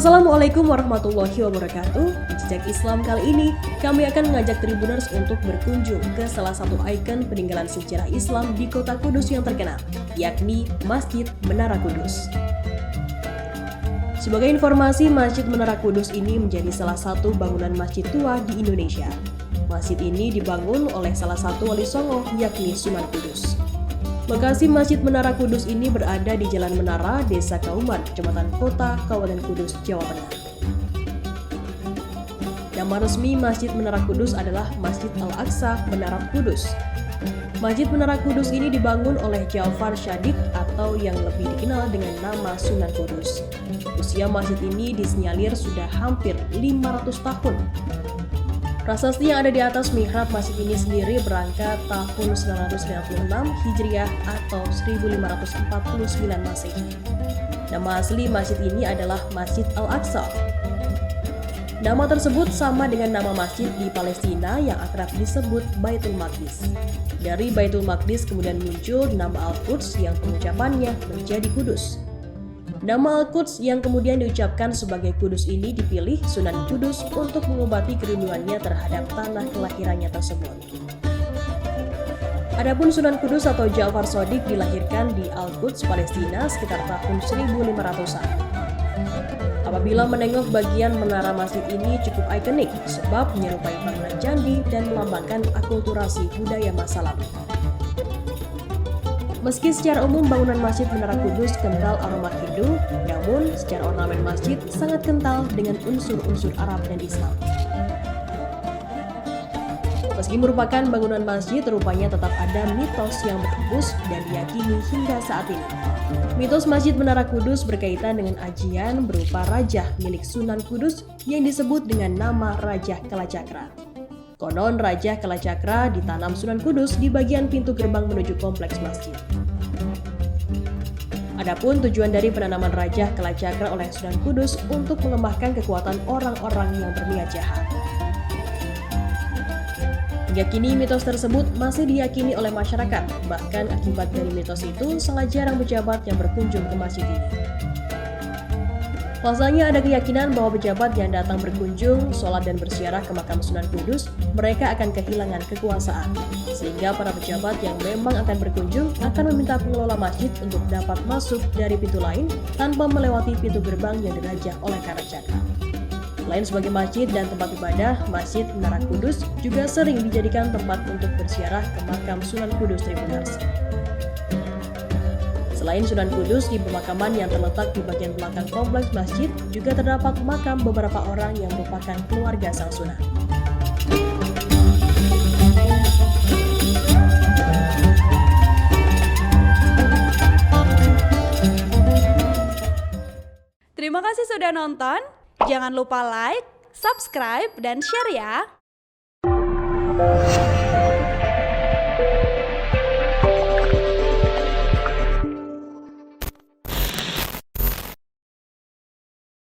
Assalamualaikum warahmatullahi wabarakatuh. Di Jejak Islam kali ini, kami akan mengajak Tribuners untuk berkunjung ke salah satu ikon peninggalan sejarah Islam di kota Kudus yang terkenal, yakni Masjid Menara Kudus. Sebagai informasi, Masjid Menara Kudus ini menjadi salah satu bangunan masjid tua di Indonesia. Masjid ini dibangun oleh salah satu wali songo, yakni Sunan Kudus. Lokasi Masjid Menara Kudus ini berada di Jalan Menara, Desa Kauman, Kecamatan Kota, Kabupaten Kudus, Jawa Tengah. Nama resmi Masjid Menara Kudus adalah Masjid Al-Aqsa Menara Kudus. Masjid Menara Kudus ini dibangun oleh Ja'far Shadiq atau yang lebih dikenal dengan nama Sunan Kudus. Usia masjid ini disinyalir sudah hampir 500 tahun. Prasasti yang ada di atas mihrab masjid ini sendiri berangkat tahun 996 Hijriah atau 1549 Masehi. Nama asli masjid ini adalah Masjid Al-Aqsa. Nama tersebut sama dengan nama masjid di Palestina yang akrab disebut Baitul Maqdis. Dari Baitul Maqdis kemudian muncul nama Al-Quds yang pengucapannya menjadi Kudus. Nama Al-Quds yang kemudian diucapkan sebagai Kudus ini dipilih Sunan Kudus untuk mengobati kerinduannya terhadap tanah kelahirannya tersebut. Adapun Sunan Kudus atau Ja'far Shadiq dilahirkan di Al-Quds, Palestina sekitar tahun 1500-an. Apabila menengok bagian menara masjid ini cukup ikonik sebab menyerupai bangunan candi dan melambangkan akulturasi budaya masa lalu. Meski secara umum bangunan Masjid Menara Kudus kental aroma Hindu, namun secara ornamen masjid sangat kental dengan unsur-unsur Arab dan Islam. Meski merupakan bangunan masjid, rupanya tetap ada mitos yang berhembus dan diyakini hingga saat ini. Mitos Masjid Menara Kudus berkaitan dengan ajian berupa rajah milik Sunan Kudus yang disebut dengan nama Rajah Kalacakra. Konon Rajah Kalacakra ditanam Sunan Kudus di bagian pintu gerbang menuju kompleks masjid. Adapun tujuan dari penanaman Rajah Kalacakra oleh Sunan Kudus untuk melemahkan kekuatan orang-orang yang berniat jahat. Hingga kini mitos tersebut masih diyakini oleh masyarakat, bahkan akibat dari mitos itu sangat jarang pejabat yang berkunjung ke masjid ini. Pasalnya ada keyakinan bahwa pejabat yang datang berkunjung, sholat dan berziarah ke makam Sunan Kudus, mereka akan kehilangan kekuasaan. Sehingga para pejabat yang memang akan berkunjung akan meminta pengelola masjid untuk dapat masuk dari pintu lain tanpa melewati pintu gerbang yang dirajah oleh Kalacakra. Selain sebagai masjid dan tempat ibadah, Masjid Menara Kudus juga sering dijadikan tempat untuk berziarah ke makam Sunan Kudus Tribuners. Selain Sunan Kudus, di pemakaman yang terletak di bagian belakang kompleks masjid juga terdapat makam beberapa orang yang merupakan keluarga sang Sunan. Terima kasih sudah nonton. Jangan lupa like, subscribe, dan share ya.